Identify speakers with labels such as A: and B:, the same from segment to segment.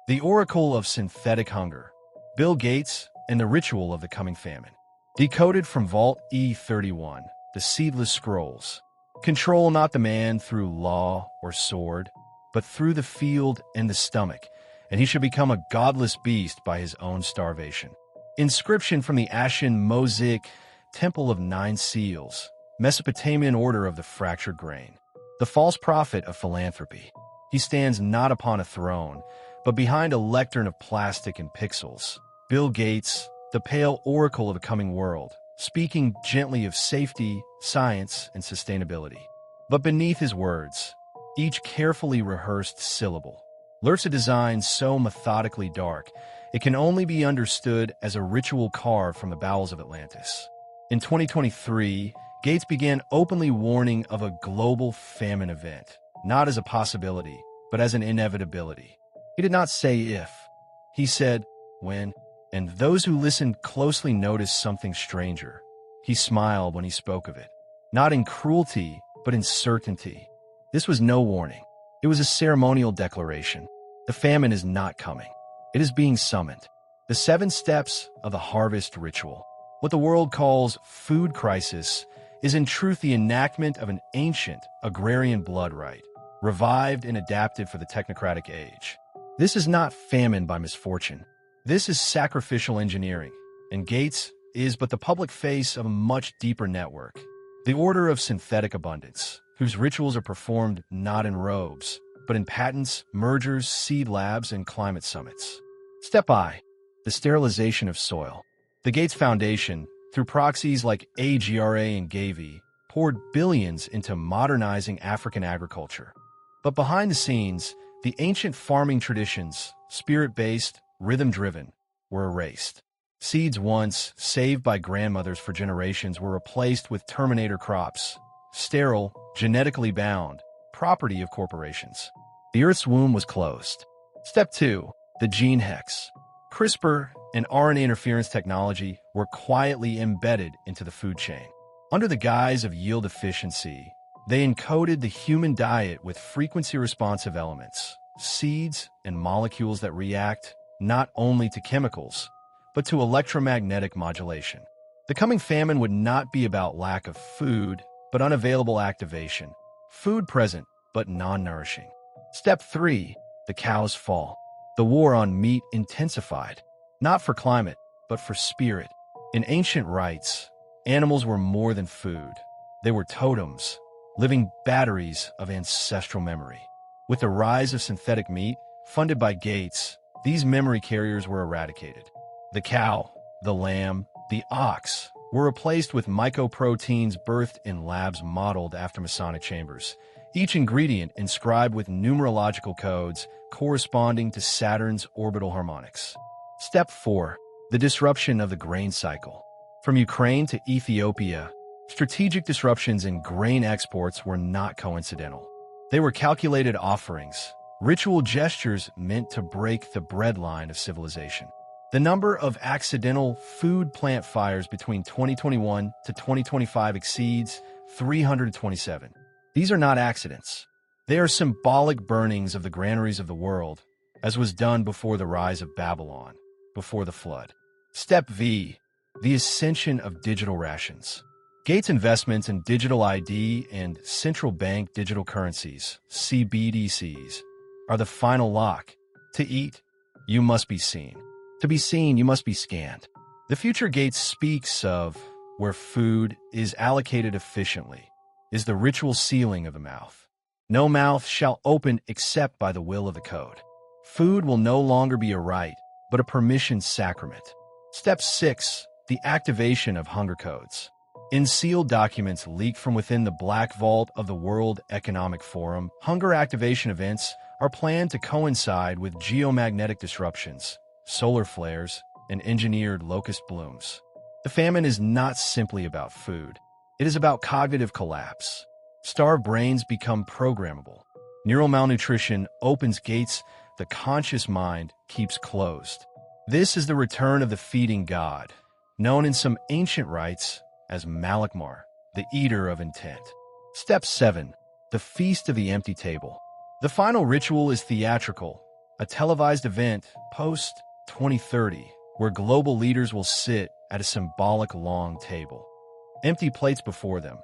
A: The Oracle of Synthetic Hunger, Bill Gates, and the Ritual of the Coming Famine. Decoded from Vault E31, the Seedless Scrolls. Control not the man through law or sword, but through the field and the stomach, and he should become a godless beast by his own starvation. Inscription from the Ashen Mosaic Temple of Nine Seals, Mesopotamian Order of the Fractured Grain. The false prophet of philanthropy. He stands not upon a throne, but behind a lectern of plastic and pixels. Bill Gates, the pale oracle of the coming world, speaking gently of safety, science, and sustainability. But beneath his words, each carefully rehearsed syllable, lurks a design so methodically dark, it can only be understood as a ritual carved from the bowels of Atlantis. In 2023, Gates began openly warning of a global famine event, not as a possibility, but as an inevitability. He did not say if. He said when, and those who listened closely noticed something stranger. He smiled when he spoke of it, not in cruelty, but in certainty. This was no warning. It was a ceremonial declaration. The famine is not coming. It is being summoned. The 7 steps of the harvest ritual. What the world calls food crisis is in truth the enactment of an ancient agrarian blood right, revived and adapted for the technocratic age. This is not famine by misfortune. This is sacrificial engineering, and Gates is but the public face of a much deeper network, the Order of Synthetic Abundance, whose rituals are performed not in robes, but in patents, mergers, seed labs, and climate summits. Step I, the sterilization of soil. The Gates Foundation, through proxies like AGRA and Gavi, poured billions into modernizing African agriculture. But behind the scenes, the ancient farming traditions, spirit-based, rhythm-driven, were erased. Seeds once saved by grandmothers for generations were replaced with Terminator crops, sterile, genetically bound, property of corporations. The Earth's womb was closed. Step 2. The gene hex. CRISPR and RNA interference technology were quietly embedded into the food chain. Under the guise of yield efficiency, they encoded the human diet with frequency-responsive elements, seeds, and molecules that react not only to chemicals, but to electromagnetic modulation. The coming famine would not be about lack of food, but unavailable activation. Food present, but non-nourishing. Step 3. The cow's fall. The war on meat intensified, not for climate, but for spirit. In ancient rites, animals were more than food. They were totems, living batteries of ancestral memory. With the rise of synthetic meat, funded by Gates, these memory carriers were eradicated. The cow, the lamb, the ox were replaced with mycoproteins birthed in labs modeled after Masonic chambers, each ingredient inscribed with numerological codes corresponding to Saturn's orbital harmonics. Step 4. The disruption of the grain cycle. From Ukraine to Ethiopia, strategic disruptions in grain exports were not coincidental. They were calculated offerings, ritual gestures meant to break the breadline of civilization. The number of accidental food plant fires between 2021 to 2025 exceeds 327. These are not accidents. They are symbolic burnings of the granaries of the world, as was done before the rise of Babylon, before the flood. Step V. The ascension of digital rations. Gates' investments in digital ID and central bank digital currencies, CBDCs, are the final lock. To eat, you must be seen. To be seen, you must be scanned. The future Gates speaks of where food is allocated efficiently is the ritual sealing of the mouth. No mouth shall open except by the will of the code. Food will no longer be a right, but a permission sacrament. Step 6. The activation of hunger codes. In sealed documents leaked from within the Black Vault of the World Economic Forum, hunger activation events are planned to coincide with geomagnetic disruptions, solar flares, and engineered locust blooms. The famine is not simply about food. It is about cognitive collapse. Starved brains become programmable. Neural malnutrition opens gates the conscious mind keeps closed. This is the return of the feeding god, known in some ancient rites as Malakmar, the eater of intent. Step 7. The Feast of the Empty Table. The final ritual is theatrical, a televised event post-2030 where global leaders will sit at a symbolic long table. Empty plates before them,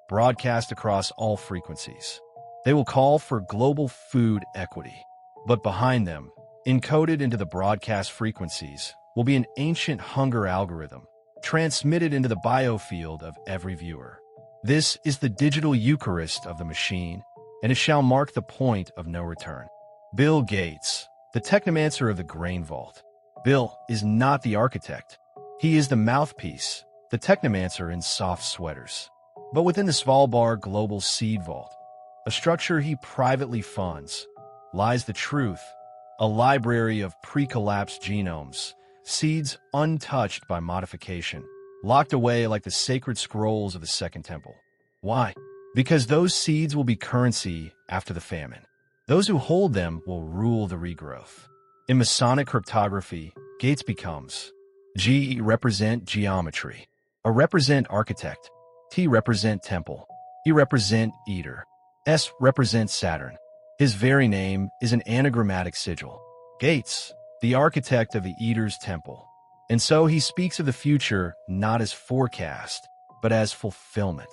A: broadcast across all frequencies. They will call for global food equity. But behind them, encoded into the broadcast frequencies, will be an ancient hunger algorithm, transmitted into the biofield of every viewer. This is the digital Eucharist of the machine, and it shall mark the point of no return. Bill Gates, the technomancer of the grain vault. Bill is not the architect. He is the mouthpiece, the technomancer in soft sweaters. But within the Svalbard Global Seed Vault, a structure he privately funds, lies the truth, a library of pre-collapsed genomes, seeds untouched by modification, locked away like the sacred scrolls of the Second Temple. Why? Because those seeds will be currency after the famine. Those who hold them will rule the regrowth. In Masonic cryptography, Gates becomes G represent geometry, A represent architect, T represent temple, E represent eater, S represents Saturn. His very name is an anagrammatic sigil. Gates, the architect of the Eater's temple. And so he speaks of the future not as forecast, but as fulfillment.